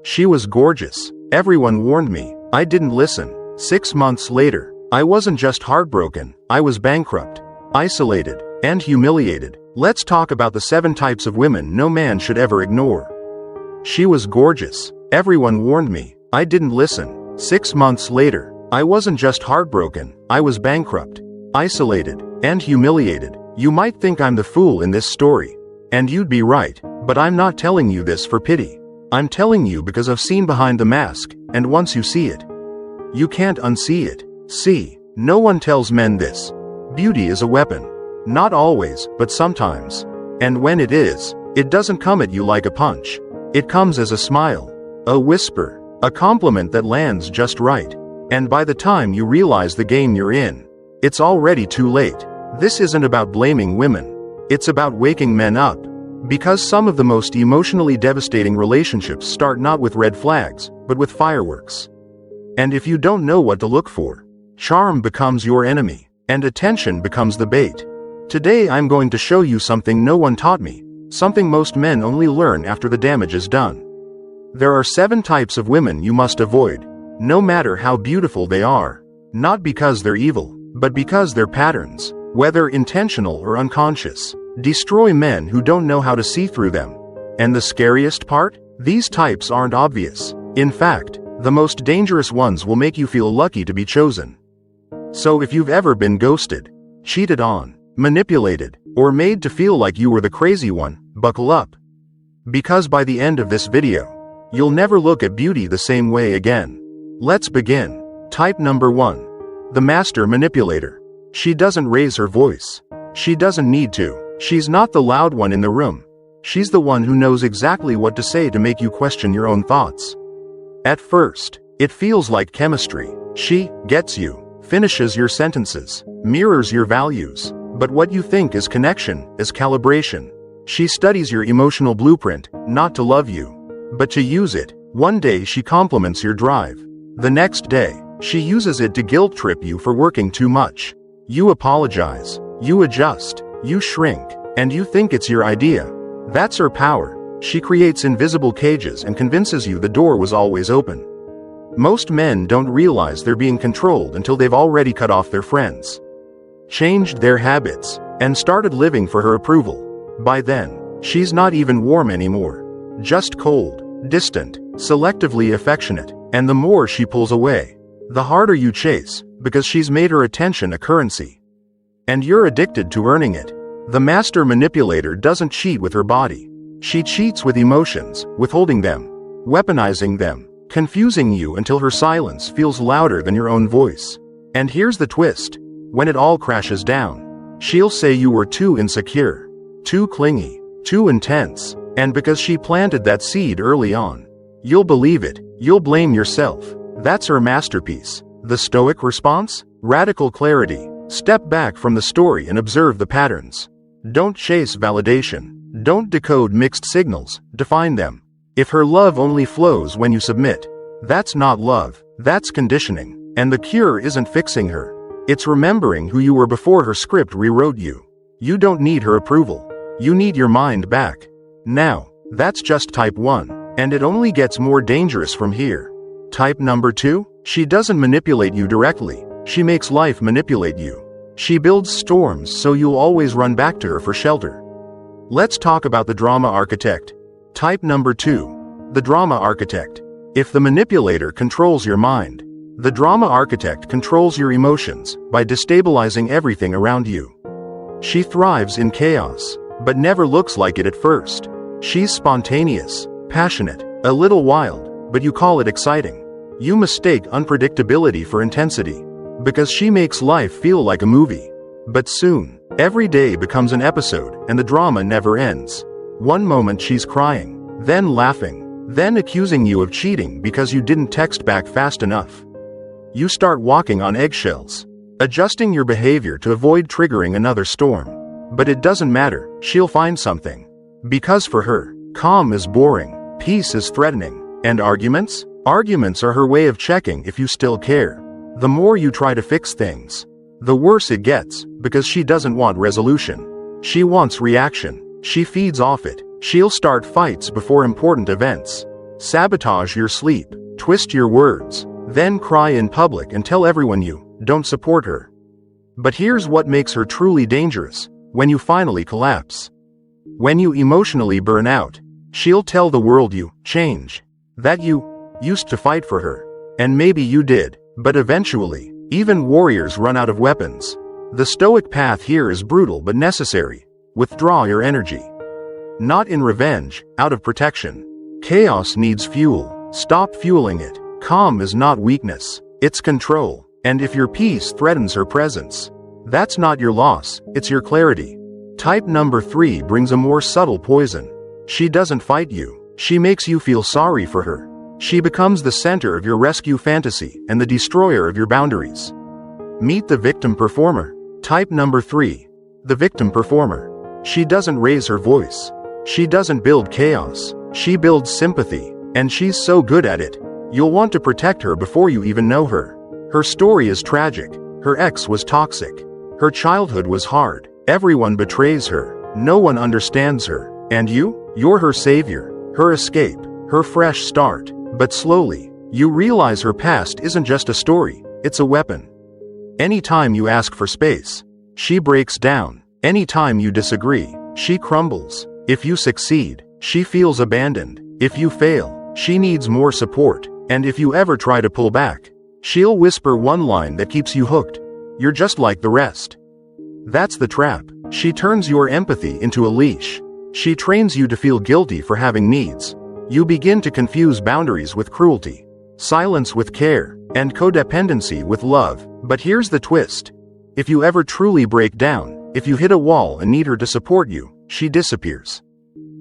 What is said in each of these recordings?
She was gorgeous. Everyone warned me. I didn't listen. 6 months later, I wasn't just heartbroken, I was bankrupt, isolated, and humiliated. Let's talk about the 7 types of women no man should ever ignore. She was gorgeous. Everyone warned me. I didn't listen. 6 months later, I wasn't just heartbroken, I was bankrupt, isolated, and humiliated. You might think I'm the fool in this story. And you'd be right, but I'm not telling you this for pity. I'm telling you because I've seen behind the mask, and once you see it, you can't unsee it. See, no one tells men this. Beauty is a weapon. Not always, but sometimes. And when it is, it doesn't come at you like a punch. It comes as a smile, a whisper, a compliment that lands just right. And by the time you realize the game you're in, it's already too late. This isn't about blaming women. It's about waking men up. Because some of the most emotionally devastating relationships start not with red flags, but with fireworks. And if you don't know what to look for, charm becomes your enemy, and attention becomes the bait. Today I'm going to show you something no one taught me, something most men only learn after the damage is done. There are 7 types of women you must avoid, no matter how beautiful they are. Not because they're evil, but because their patterns, whether intentional or unconscious, destroy men who don't know how to see through them. And the scariest part? These types aren't obvious. In fact, the most dangerous ones will make you feel lucky to be chosen. So if you've ever been ghosted, cheated on, manipulated, or made to feel like you were the crazy one, buckle up. Because by the end of this video, you'll never look at beauty the same way again. Let's begin. Type number 1. The Master Manipulator. She doesn't raise her voice. She doesn't need to. She's not the loud one in the room. She's the one who knows exactly what to say to make you question your own thoughts. At first, it feels like chemistry. She gets you, finishes your sentences, mirrors your values. But what you think is connection is calibration. She studies your emotional blueprint, not to love you, but to use it. One day she compliments your drive. The next day, she uses it to guilt trip you for working too much. You apologize, you adjust, you shrink, and you think it's your idea. That's her power. She creates invisible cages and convinces you the door was always open. Most men don't realize they're being controlled until they've already cut off their friends, changed their habits, and started living for her approval. By then, she's not even warm anymore. Just cold, distant, selectively affectionate, and the more she pulls away, the harder you chase, because she's made her attention a currency. And you're addicted to earning it. The Master Manipulator doesn't cheat with her body. She cheats with emotions, withholding them, weaponizing them, confusing you until her silence feels louder than your own voice. And here's the twist. When it all crashes down, she'll say you were too insecure, too clingy, too intense, and because she planted that seed early on, you'll believe it, you'll blame yourself. That's her masterpiece. The Stoic response? Radical clarity. Step back from the story and observe the patterns. Don't chase validation. Don't decode mixed signals, define them. If her love only flows when you submit, that's not love, that's conditioning. And the cure isn't fixing her. It's remembering who you were before her script rewrote you. You don't need her approval. You need your mind back. Now, that's just type 1, and it only gets more dangerous from here. Type number 2? She doesn't manipulate you directly. She makes life manipulate you. She builds storms so you'll always run back to her for shelter. Let's talk about the drama architect. Type number 2. The drama architect. If the manipulator controls your mind, the drama architect controls your emotions by destabilizing everything around you. She thrives in chaos, but never looks like it at first. She's spontaneous, passionate, a little wild, but you call it exciting. You mistake unpredictability for intensity, because she makes life feel like a movie. But soon, every day becomes an episode, and the drama never ends. One moment she's crying, then laughing, then accusing you of cheating because you didn't text back fast enough. You start walking on eggshells, adjusting your behavior to avoid triggering another storm. But it doesn't matter, she'll find something. Because for her, calm is boring, peace is threatening, and arguments? Arguments are her way of checking if you still care. The more you try to fix things, the worse it gets, because she doesn't want resolution. She wants reaction. She feeds off it. She'll start fights before important events. sabotage your sleep, twist your words, then cry in public and tell everyone you don't support her. But here's what makes her truly dangerous: when you finally collapse. When you emotionally burn out, she'll tell the world you change, that you used to fight for her. And maybe you did, but eventually, even warriors run out of weapons. The Stoic path here is brutal but necessary. Withdraw your energy. Not in revenge, out of protection. Chaos needs fuel. Stop fueling it. Calm is not weakness, it's control. And if your peace threatens her presence, that's not your loss, it's your clarity. Type number 3 brings a more subtle poison. She doesn't fight you. She makes you feel sorry for her. She becomes the center of your rescue fantasy and the destroyer of your boundaries. Meet the victim performer. Type number 3. The victim performer. She doesn't raise her voice. She doesn't build chaos. She builds sympathy. And she's so good at it, you'll want to protect her before you even know her. Her story is tragic. Her ex was toxic. Her childhood was hard. Everyone betrays her. No one understands her. And you're her savior, her escape, her fresh start. But slowly, you realize her past isn't just a story, it's a weapon. Anytime you ask for space, she breaks down. Anytime you disagree, she crumbles. If you succeed, she feels abandoned. If you fail, she needs more support. And if you ever try to pull back, she'll whisper one line that keeps you hooked: "You're just like the rest." That's the trap. She turns your empathy into a leash. She trains you to feel guilty for having needs. You begin to confuse boundaries with cruelty, silence with care, and codependency with love. But here's the twist. If you ever truly break down, if you hit a wall and need her to support you, she disappears.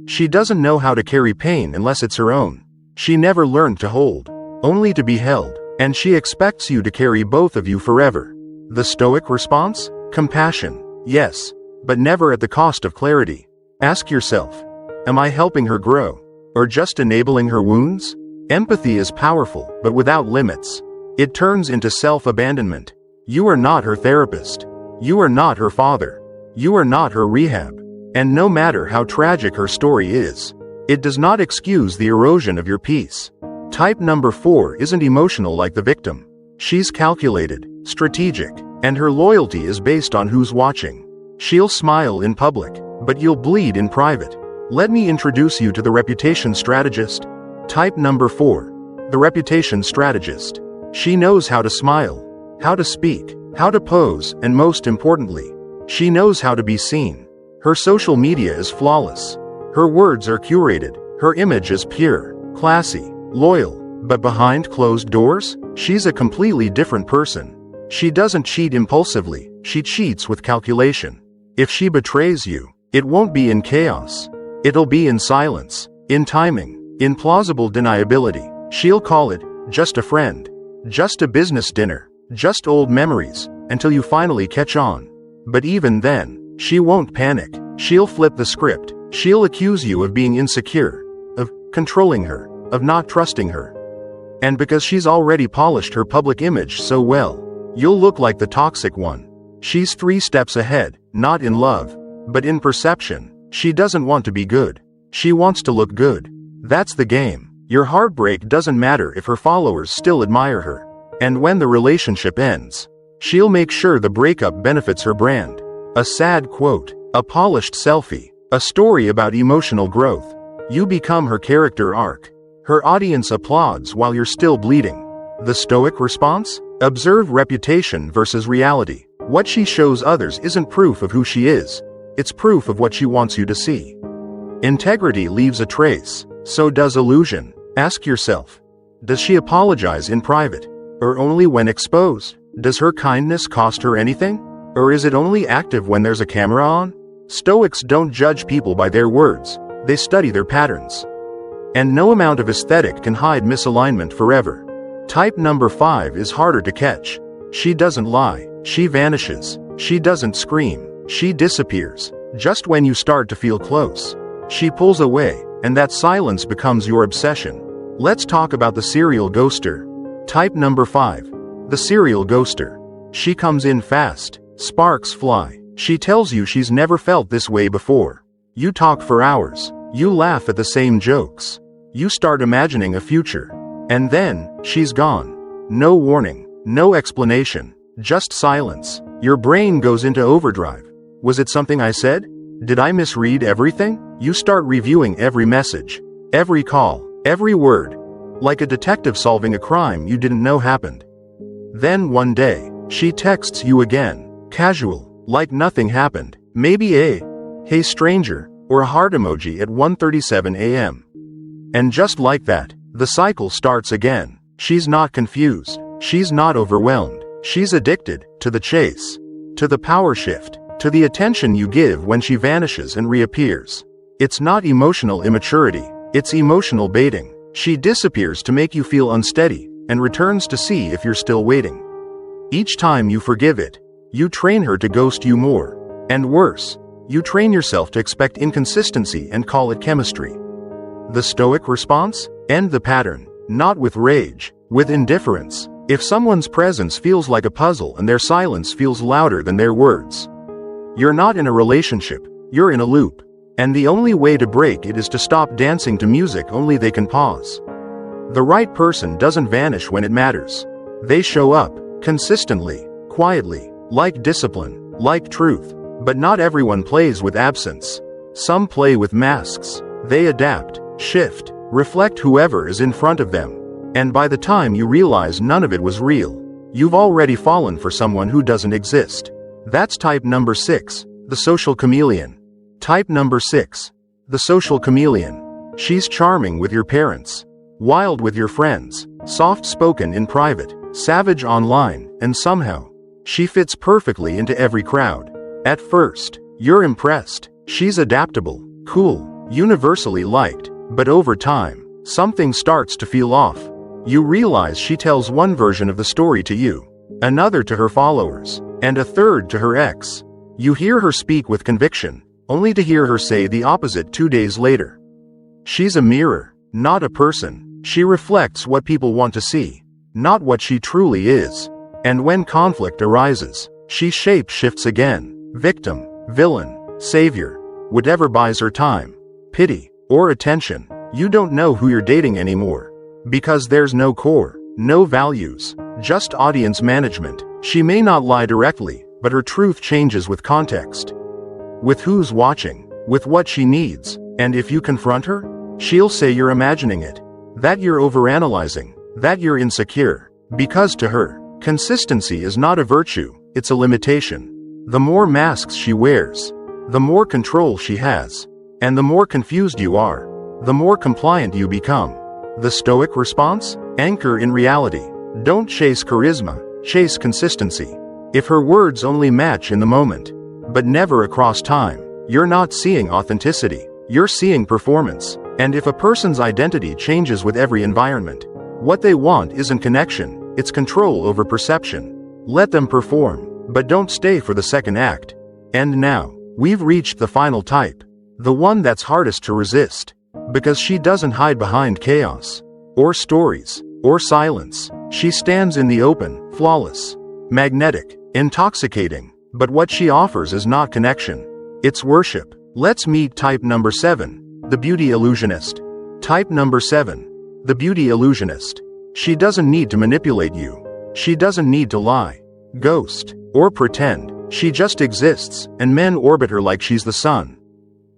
She doesn't know how to carry pain unless it's her own. She never learned to hold, only to be held. And she expects you to carry both of you forever. The Stoic response? Compassion. Yes, but never at the cost of clarity. Ask yourself, am I helping her grow? Or just enabling her wounds? Empathy is powerful, but without limits, it turns into self-abandonment. You are not her therapist. You are not her father. You are not her rehab. And no matter how tragic her story is, it does not excuse the erosion of your peace. Type number 4 isn't emotional like the victim. She's calculated, strategic, and her loyalty is based on who's watching. She'll smile in public, but you'll bleed in private. Let me introduce you to the reputation strategist. Type number 4. The reputation strategist. She knows how to smile, how to speak, how to pose, and most importantly, she knows how to be seen. Her social media is flawless. Her words are curated. Her image is pure, classy, loyal. But behind closed doors, she's a completely different person. She doesn't cheat impulsively. She cheats with calculation. If she betrays you, it won't be in chaos. It'll be in silence, in timing, in plausible deniability. She'll call it just a friend, just a business dinner, just old memories, until you finally catch on. But even then, she won't panic. She'll flip the script. She'll accuse you of being insecure, of controlling her, of not trusting her. And because she's already polished her public image so well, you'll look like the toxic one. She's 3 steps ahead, not in love, but in perception. She doesn't want to be good. She wants to look good. That's the game. Your heartbreak doesn't matter if her followers still admire her. And when the relationship ends, she'll make sure the breakup benefits her brand. A sad quote, a polished selfie, a story about emotional growth. You become her character arc. Her audience applauds while you're still bleeding. The Stoic response? Observe reputation versus reality. What she shows others isn't proof of who she is. It's proof of what she wants you to see. Integrity leaves a trace. So does illusion. Ask yourself, does she apologize in private? Or only when exposed? Does her kindness cost her anything? Or is it only active when there's a camera on? Stoics don't judge people by their words. They study their patterns. And no amount of aesthetic can hide misalignment forever. Type number 5 is harder to catch. She doesn't lie. She vanishes. She doesn't scream. She disappears. Just when you start to feel close, she pulls away, and that silence becomes your obsession. Let's talk about the serial ghoster. Type number 5. The serial ghoster. She comes in fast. Sparks fly. She tells you she's never felt this way before. You talk for hours. You laugh at the same jokes. You start imagining a future. And then, she's gone. No warning, no explanation, just silence. Your brain goes into overdrive. Was it something I said? Did I misread everything? You start reviewing every message, every call, every word, like a detective solving a crime you didn't know happened. Then one day, she texts you again, casual, like nothing happened. Maybe a "Hey stranger" or a heart emoji at 1:37 a.m. And just like that, the cycle starts again. She's not confused. She's not overwhelmed. She's addicted to the chase, to the power shift, to the attention you give when she vanishes and reappears. It's not emotional immaturity, it's emotional baiting. She disappears to make you feel unsteady and returns to see if you're still waiting. Each time you forgive it, you train her to ghost you more. And worse, you train yourself to expect inconsistency and call it chemistry. The Stoic response? End the pattern, not with rage, with indifference. If someone's presence feels like a puzzle and their silence feels louder than their words, you're not in a relationship, you're in a loop. And the only way to break it is to stop dancing to music only they can pause. The right person doesn't vanish when it matters. They show up, consistently, quietly, like discipline, like truth. But not everyone plays with absence. Some play with masks. They adapt, shift, reflect whoever is in front of them. And by the time you realize none of it was real, you've already fallen for someone who doesn't exist. That's type number 6, the social chameleon. Type number 6, the social chameleon. She's charming with your parents, wild with your friends, soft-spoken in private, savage online, and somehow, she fits perfectly into every crowd. At first, you're impressed. She's adaptable, cool, universally liked. But over time, something starts to feel off. You realize she tells one version of the story to you, another to her followers, and a third to her ex. You hear her speak with conviction, only to hear her say the opposite 2 days later. She's a mirror, not a person. She reflects what people want to see, not what she truly is. And when conflict arises, she shape-shifts again. Victim, villain, savior, whatever buys her time, pity, or attention. You don't know who you're dating anymore. Because there's no core, no values, just audience management. She may not lie directly, but her truth changes with context. With who's watching, with what she needs. And if you confront her, she'll say you're imagining it, that you're overanalyzing, that you're insecure. Because to her, consistency is not a virtue, it's a limitation. The more masks she wears, the more control she has. And the more confused you are, the more compliant you become. The Stoic response? Anchor in reality. Don't chase charisma, chase consistency. If her words only match in the moment, but never across time, you're not seeing authenticity, you're seeing performance. And if a person's identity changes with every environment, what they want isn't connection, it's control over perception. Let them perform, but don't stay for the second act. And now, we've reached the final type. The one that's hardest to resist. Because she doesn't hide behind chaos, or stories, or silence. She stands in the open, flawless, magnetic, intoxicating. But what she offers is not connection. It's worship. Let's meet type number 7, the Beauty Illusionist. Type number 7, the Beauty Illusionist. She doesn't need to manipulate you. She doesn't need to lie, ghost, or pretend. She just exists, and men orbit her like she's the sun.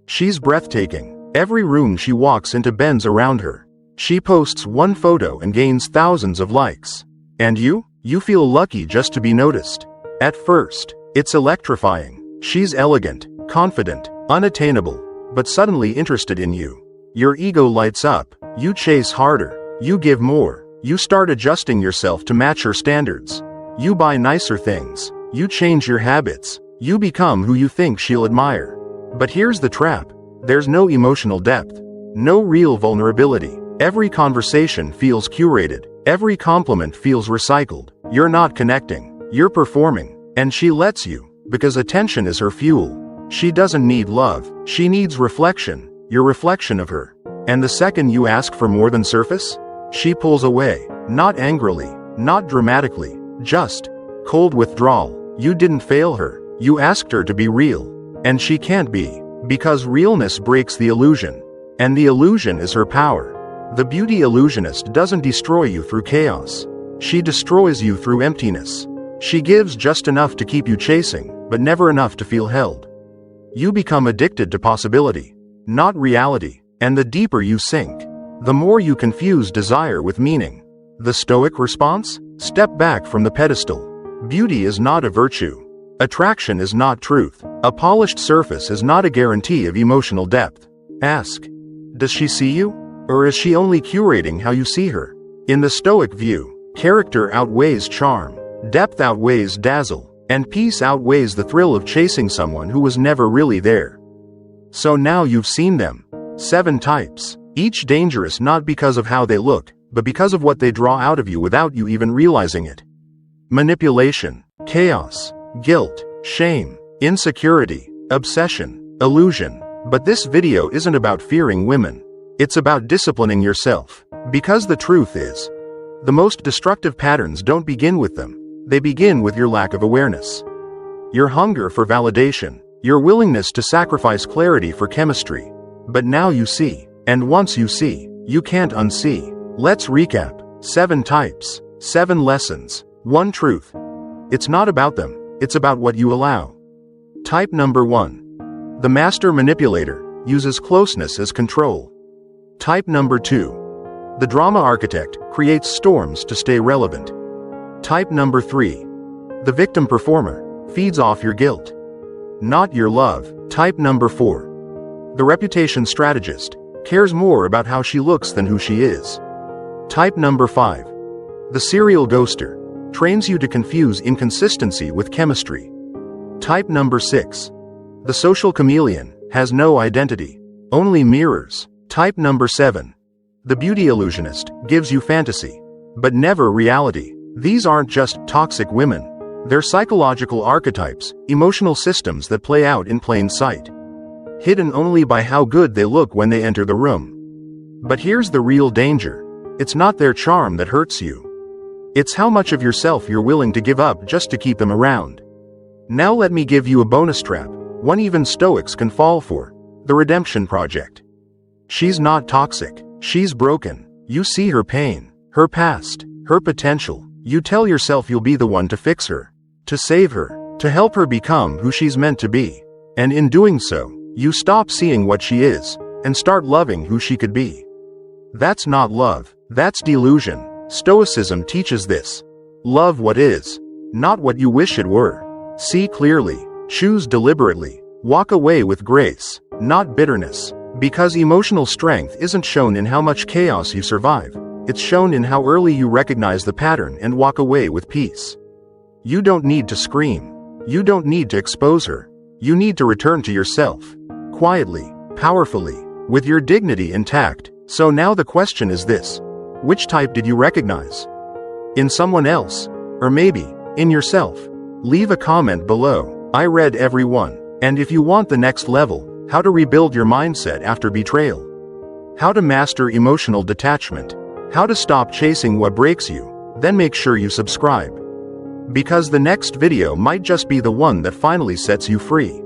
She's breathtaking. Every room she walks into bends around her. She posts one photo and gains thousands of likes. And you feel lucky just to be noticed. At first, it's electrifying. She's elegant, confident, unattainable, but suddenly interested in you. Your ego lights up. You chase harder. You give more. You start adjusting yourself to match her standards. You buy nicer things. You change your habits. You become who you think she'll admire. But here's the trap. There's no emotional depth. No real vulnerability. Every conversation feels curated. Every compliment feels recycled. You're not connecting. You're performing. And she lets you, because attention is her fuel. She doesn't need love. She needs reflection. Your reflection of her. And the second you ask for more than surface, she pulls away. Not angrily, not dramatically, just cold withdrawal. You didn't fail her. You asked her to be real. And she can't be. Because realness breaks the illusion. And the illusion is her power. The Beauty Illusionist doesn't destroy you through chaos. She destroys you through emptiness. She gives just enough to keep you chasing, but never enough to feel held. You become addicted to possibility, not reality, and the deeper you sink, the more you confuse desire with meaning. The Stoic response? Step back from the pedestal. Beauty is not a virtue. Attraction is not truth. A polished surface is not a guarantee of emotional depth. Ask, does she see you? Or is she only curating how you see her? In the Stoic view, character outweighs charm, depth outweighs dazzle, and peace outweighs the thrill of chasing someone who was never really there. So now you've seen them. 7 types, each dangerous not because of how they look, but because of what they draw out of you without you even realizing it. Manipulation, chaos, guilt, shame, insecurity, obsession, illusion. But this video isn't about fearing women. It's about disciplining yourself. Because the truth is, the most destructive patterns don't begin with them. They begin with your lack of awareness. Your hunger for validation, your willingness to sacrifice clarity for chemistry. But now you see, and once you see, you can't unsee. Let's recap. 7 types, 7 lessons, 1 truth. It's not about them, it's about what you allow. Type number 1. The Master Manipulator uses closeness as control. Type number 2. The Drama Architect creates storms to stay relevant. Type number 3. The Victim Performer feeds off your guilt, not your love. Type number 4. The Reputation Strategist cares more about how she looks than who she is. Type number 5. The Serial Ghoster trains you to confuse inconsistency with chemistry. Type number 6. The Social Chameleon has no identity, only mirrors. Type number 7. The Beauty Illusionist gives you fantasy, but never reality. These aren't just toxic women. They're psychological archetypes, emotional systems that play out in plain sight, hidden only by how good they look when they enter the room. But here's the real danger. It's not their charm that hurts you. It's how much of yourself you're willing to give up just to keep them around. Now let me give you a bonus trap, one even Stoics can fall for: the Redemption Project. She's not toxic, she's broken. You see her pain, her past, her potential. You tell yourself you'll be the one to fix her, to save her, to help her become who she's meant to be. And in doing so, you stop seeing what she is, and start loving who she could be. That's not love, that's delusion. Stoicism teaches this. Love what is, not what you wish it were. See clearly, choose deliberately, walk away with grace, not bitterness. Because emotional strength isn't shown in how much chaos you survive. It's shown in how early you recognize the pattern and walk away with peace. You don't need to scream. You don't need to expose her. You need to return to yourself. Quietly, powerfully, with your dignity intact. So now the question is this: which type did you recognize? In someone else? Or maybe, in yourself? Leave a comment below. I read every one. And if you want the next level, how to rebuild your mindset after betrayal, how to master emotional detachment, how to stop chasing what breaks you, then make sure you subscribe. Because the next video might just be the one that finally sets you free.